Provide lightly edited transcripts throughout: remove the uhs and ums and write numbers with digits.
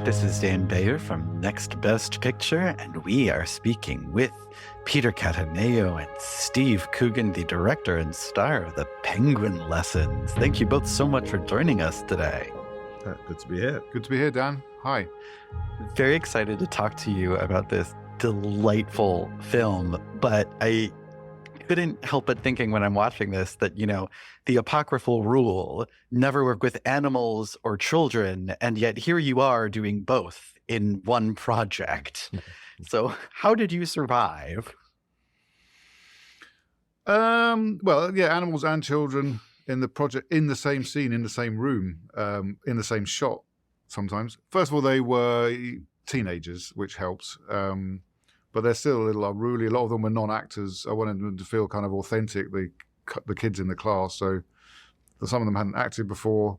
This is Dan Bayer from Next Best Picture, and we are speaking with Peter Cattaneo and Steve Coogan, the director and star of The Penguin Lessons. Thank you both so much for joining us today. Good to be here. Good to be here, Dan. Hi. Very excited to talk to you about this delightful film, but I couldn't help but thinking when I'm watching this that, the apocryphal rule, never work with animals or children, and yet here you are doing both in one project. So how did you survive? Well, yeah, animals and children in the project, in the same scene, in the same room, in the same shot sometimes. First of all, they were teenagers, which helps. But they're still a little unruly. A lot of them were non-actors. I wanted them to feel kind of authentic, the kids in the class. So some of them hadn't acted before.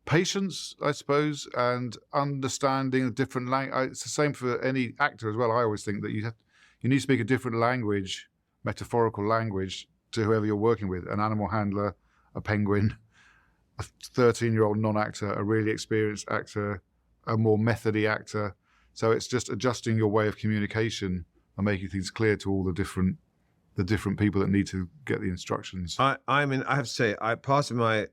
Patience, I suppose, and understanding a different language. It's the same for any actor as well. I always think that you need to speak a different language, metaphorical language, to whoever you're working with. An animal handler, a penguin, a 13-year-old non-actor, a really experienced actor, a more methody actor. So it's just adjusting your way of communication and making things clear to all the different people that need to get the instructions. I mean, I have to say, part of my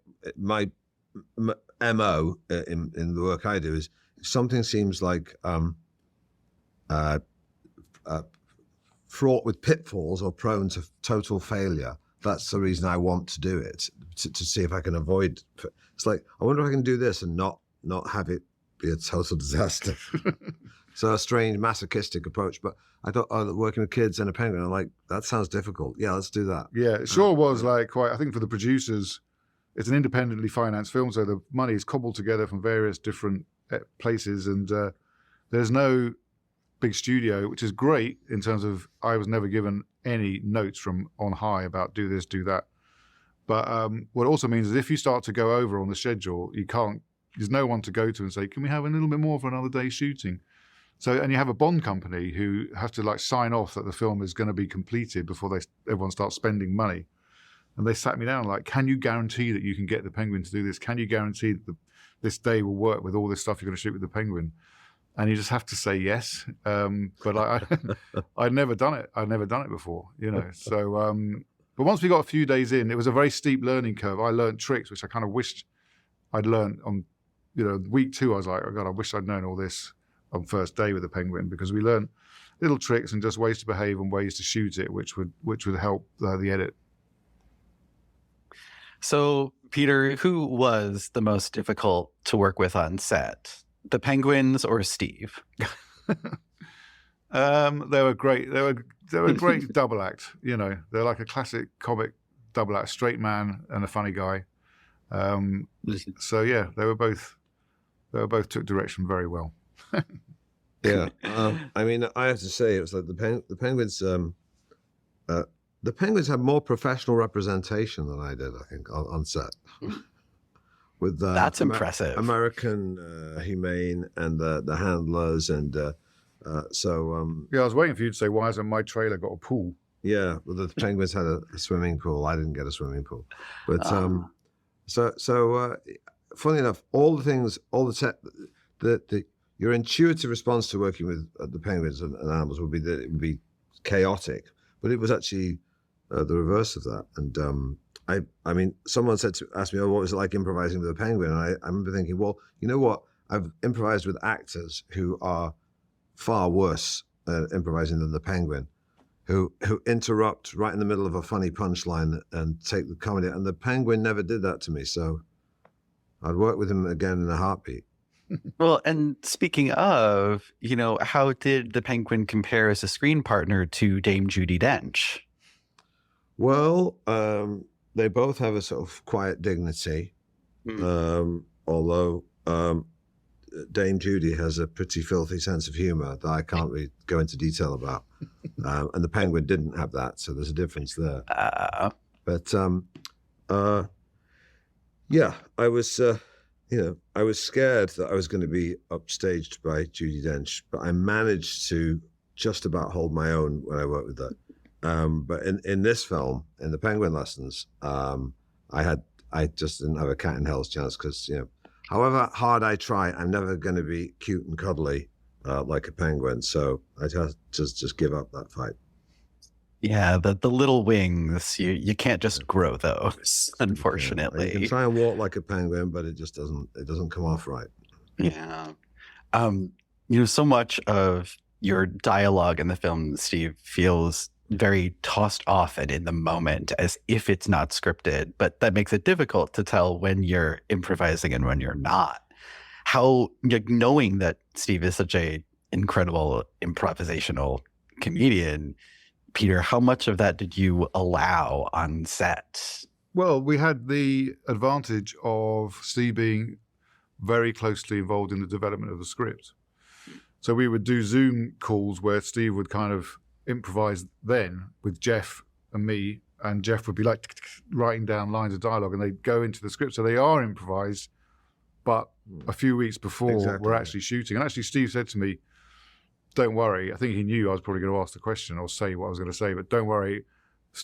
MO in the work I do is if something seems like fraught with pitfalls or prone to total failure, that's the reason I want to do it, to see if I can avoid. It's like, I wonder if I can do this and not have it be a total disaster. So a strange masochistic approach, but I thought, working with kids and a penguin, I'm like, that sounds difficult. Yeah, let's do that. Yeah, it sure was like quite, I think for the producers, it's an independently financed film, so the money is cobbled together from various different places, and there's no big studio, which is great in terms of I was never given any notes from on high about do this, do that. But what it also means is if you start to go over on the schedule, there's no one to go to and say, can we have a little bit more for another day shooting? So, and you have a bond company who have to sign off that the film is going to be completed before everyone starts spending money. And they sat me down like, can you guarantee that you can get the penguin to do this? Can you guarantee that this day will work with all this stuff you're going to shoot with the penguin? And you just have to say yes. But I'd never done it. I'd never done it before, So, but once we got a few days in, it was a very steep learning curve. I learned tricks, which I kind of wished I'd learned on, week 2. I was like, oh God, I wish I'd known all this on first day with the penguin, because we learned little tricks and just ways to behave and ways to shoot it, which would help the edit. So, Peter, who was the most difficult to work with on set? The penguins or Steve? They were great. They were a great double act. They're like a classic comic double act, straight man and a funny guy. So yeah, they both took direction very well. Yeah, I mean, I have to say, it was like the penguins. The penguins had more professional representation than I did, I think, on set. With that's impressive. American humane and the handlers, and yeah, I was waiting for you to say, why hasn't my trailer got a pool? Yeah, well, the penguins had a swimming pool. I didn't get a swimming pool, but so funny enough, all the your intuitive response to working with the penguins and animals would be that it would be chaotic, but it was actually the reverse of that. And I mean, someone asked me, what was it like improvising with a penguin? And I remember thinking, well, you know what? I've improvised with actors who are far worse improvising than the penguin, who interrupt right in the middle of a funny punchline and take the comedy. And the penguin never did that to me, so I'd work with him again in a heartbeat. Well, and speaking of, how did the penguin compare as a screen partner to Dame Judi Dench? Well, they both have a sort of quiet dignity, although Dame Judi has a pretty filthy sense of humor that I can't really go into detail about. And the penguin didn't have that, so there's a difference there. But yeah, I was... I was scared that I was going to be upstaged by Judi Dench, but I managed to just about hold my own when I worked with her. But in this film, in The Penguin Lessons, I just didn't have a cat in hell's chance, because however hard I try, I'm never going to be cute and cuddly like a penguin. So I just give up that fight. Yeah, the little wings, you can't just grow those, You unfortunately. can try and walk like a penguin, but it just doesn't come off right. Yeah. So much of your dialogue in the film, Steve, feels very tossed off and in the moment as if it's not scripted, but that makes it difficult to tell when you're improvising and when you're not. How, knowing that Steve is such a incredible improvisational comedian, Peter, how much of that did you allow on set? Well, we had the advantage of Steve being very closely involved in the development of the script. So we would do Zoom calls where Steve would kind of improvise then with Jeff and me, and Jeff would be like writing down lines of dialogue and they'd go into the script. So they are improvised, but a few weeks before we're actually shooting. And actually Steve said to me, don't worry. I think he knew I was probably going to ask the question or say what I was going to say, but don't worry.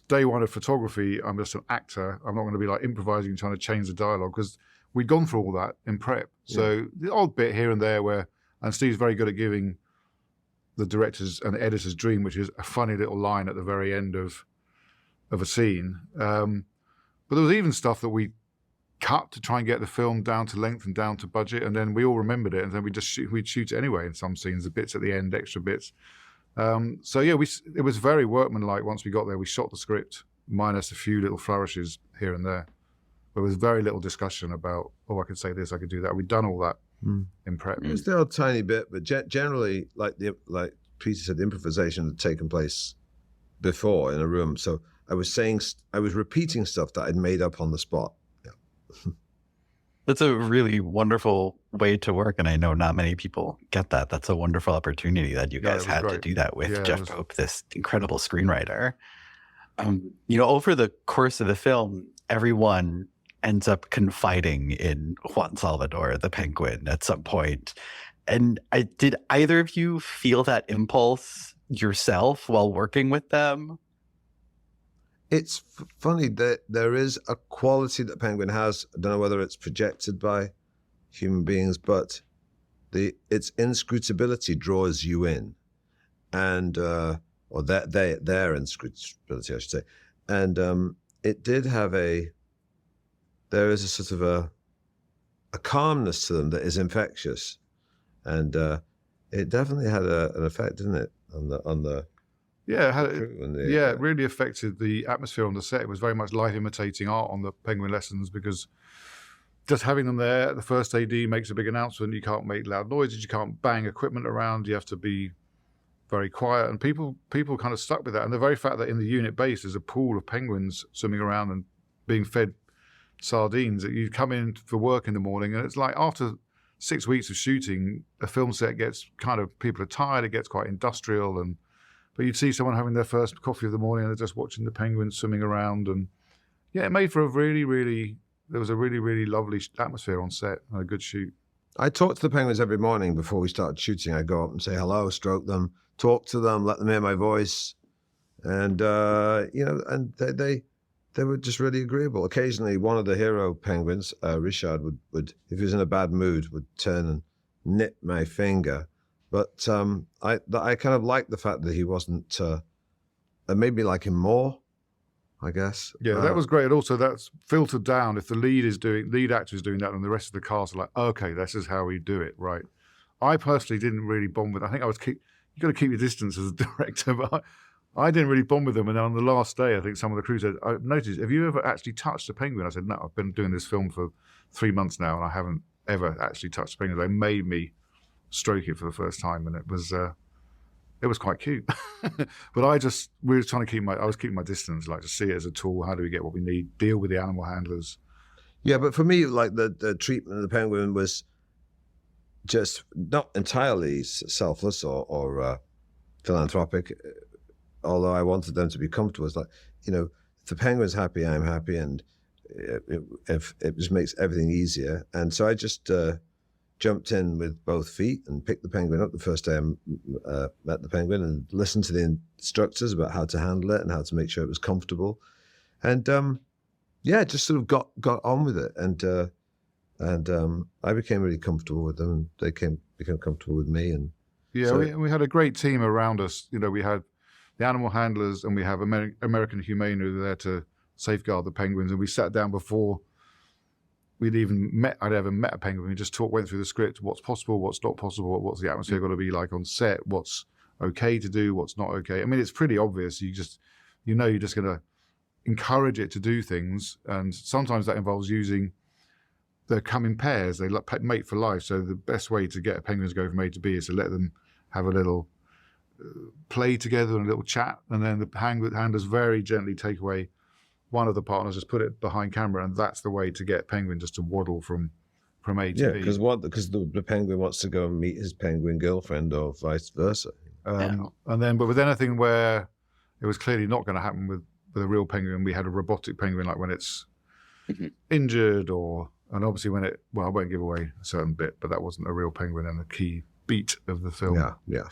Day one of photography, I'm just an actor. I'm not going to be like improvising, trying to change the dialogue, because we'd gone through all that in prep. So the odd bit here and there where, and Steve's very good at giving the director's and the editor's dream, which is a funny little line at the very end of a scene. But there was even stuff that we cut to try and get the film down to length and down to budget, and then we all remembered it, and then we'd shoot it anyway in some scenes, the bits at the end, extra bits. So yeah, it was very workmanlike. Once we got there, we shot the script minus a few little flourishes here and there. There was very little discussion about, oh, I could say this, I could do that. We'd done all that in prep. It was still a tiny bit, but generally, like Peter said, the improvisation had taken place before in a room. So I was repeating stuff that I'd made up on the spot. Yeah. That's a really wonderful way to work, and I know not many people get that. That's a wonderful opportunity that you guys had to do that with Jeff Pope, this incredible screenwriter. Over the course of the film, everyone ends up confiding in Juan Salvador, the penguin, at some point. And did either of you feel that impulse yourself while working with them? It's funny that there is a quality that penguin has. I don't know whether it's projected by human beings, but its inscrutability draws you in, and or their inscrutability, I should say. And it did have there is a sort of a calmness to them that is infectious, and it definitely had an effect, didn't it, on the Yeah, it really affected the atmosphere on the set. It was very much life imitating art on the penguin lessons, because just having them there, the first AD makes a big announcement. You can't make loud noises, you can't bang equipment around, you have to be very quiet. And people kind of stuck with that. And the very fact that in the unit base there's a pool of penguins swimming around and being fed sardines, that you come in for work in the morning, and it's like after 6 weeks of shooting, a film set gets kind of, people are tired, it gets quite industrial, but you'd see someone having their first coffee of the morning and they're just watching the penguins swimming around. And yeah, it made for there was a really, really lovely atmosphere on set and a good shoot. I talk to the penguins every morning before we started shooting. I go up and say hello, stroke them, talk to them, let them hear my voice. And, and they were just really agreeable. Occasionally, one of the hero penguins, Richard, would, if he was in a bad mood, would turn and nip my finger. But I kind of liked the fact that he wasn't. It made me like him more, I guess. Yeah, that was great. And also, that's filtered down. If the lead actor is doing that, and the rest of the cast are like, okay, this is how we do it, right? I personally didn't really bond with. I think you got to keep your distance as a director, but I didn't really bond with them. And then on the last day, I think some of the crew said, "I noticed, have you ever actually touched a penguin?" I said, "No, I've been doing this film for 3 months now, and I haven't ever actually touched a penguin." They made me stroke it for the first time, and it was quite cute. But I was keeping my distance, like to see it as a tool. How do we get what we need? Deal with the animal handlers. Yeah, but for me, like the treatment of the penguin was just not entirely selfless or philanthropic. Although I wanted them to be comfortable, it's like, if the penguin's happy, I'm happy, and it just makes everything easier. And so I just jumped in with both feet and picked the penguin up the first day I met the penguin, and listened to the instructors about how to handle it and how to make sure it was comfortable. And just sort of got on with it. And And I became really comfortable with them, and they became comfortable with me. And yeah, so, we had a great team around us. You know, we had the animal handlers, and we have American Humane who were there to safeguard the penguins. And we sat down before I'd ever met a penguin. We just went through the script, what's possible, what's not possible, what's the atmosphere got to be like on set, what's okay to do, what's not okay. I mean, it's pretty obvious. You're just going to encourage it to do things. And sometimes that involves they come in pairs, they mate for life. So the best way to get a penguin to go from A to B is to let them have a little play together and a little chat. And then the handlers very gently take away one of the partners, just put it behind camera, and that's the way to get penguin just to waddle from A to B. because the penguin wants to go and meet his penguin girlfriend, or vice versa. And then, but with anything where it was clearly not going to happen with a real penguin, we had a robotic penguin, like when it's injured, and obviously when I won't give away a certain bit, but that wasn't a real penguin and a key beat of the film. Yeah.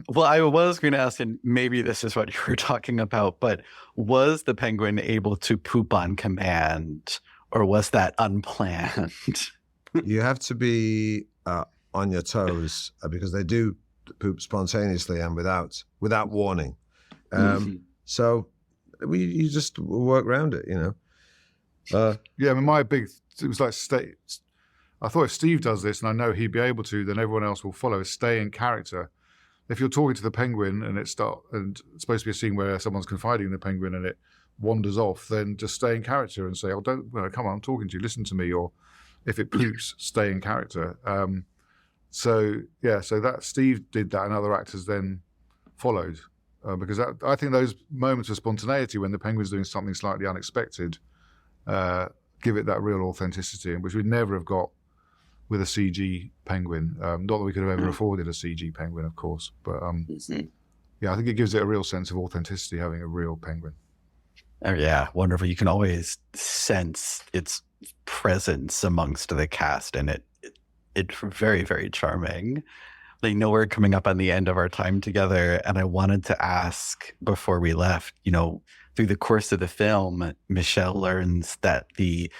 Well, I was going to ask, and maybe this is what you were talking about, but was the penguin able to poop on command, or was that unplanned? You have to be on your toes, because they do poop spontaneously and without warning. So you just work around it, you know. Yeah, I mean, it was like I thought if Steve does this, and I know he'd be able to, then everyone else will follow. Stay in character. If you're talking to the penguin and it's supposed to be a scene where someone's confiding in the penguin and it wanders off, then just stay in character and say, "Oh, don't, come on, I'm talking to you, listen to me." Or if it poops, stay in character. So that Steve did that, and other actors then followed, because I think those moments of spontaneity when the penguin's doing something slightly unexpected give it that real authenticity, which we'd never have got with a CG penguin. Not that we could have ever afforded a CG penguin, of course, but I think it gives it a real sense of authenticity having a real penguin. Oh yeah, wonderful. You can always sense its presence amongst the cast, and it's very, very charming. I know we're coming up on the end of our time together, and I wanted to ask before we left, through the course of the film, Michelle learns that the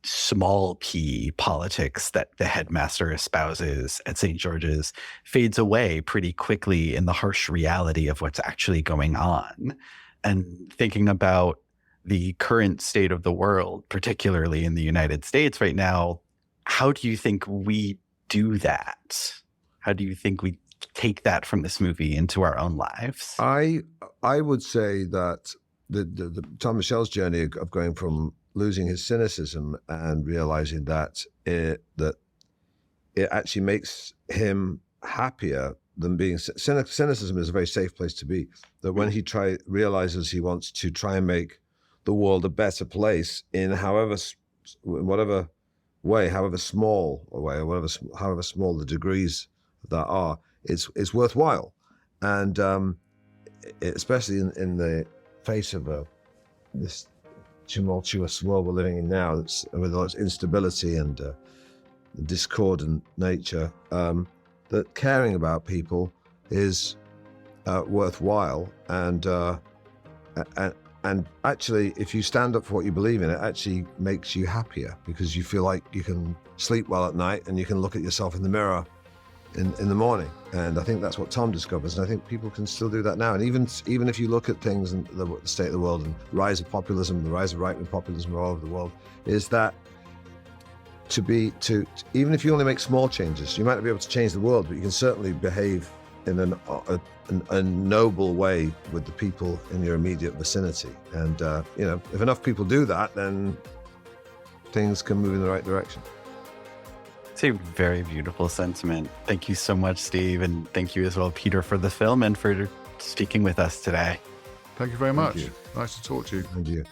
small p politics that the headmaster espouses at St. George's fades away pretty quickly in the harsh reality of what's actually going on. And thinking about the current state of the world, particularly in the United States right now, how do you think we do that? How do you think we take that from this movie into our own lives? I would say that the Tom Michel's journey of going from losing his cynicism and realizing that it actually makes him happier than being cynicism is a very safe place to be. That when he realizes he wants to try and make the world a better place in whatever way, however small a way, or however small the degrees that are, it's worthwhile. And especially in the face of this tumultuous world we're living in now, that's with all its instability and discordant nature, that caring about people is worthwhile. And actually, if you stand up for what you believe in, it actually makes you happier, because you feel like you can sleep well at night and you can look at yourself in the mirror in the morning. And I think that's what Tom discovers, and I think people can still do that now. And even if you look at things in the state of the world and the rise of populism, the rise of right-wing populism all over the world, is that even if you only make small changes, you might not be able to change the world, but you can certainly behave in a noble way with the people in your immediate vicinity. And if enough people do that, then things can move in the right direction. It's a very beautiful sentiment. Thank you so much, Steve, and thank you as well, Peter, for the film and for speaking with us today. Thank you very much. You. Nice to talk to you. And you.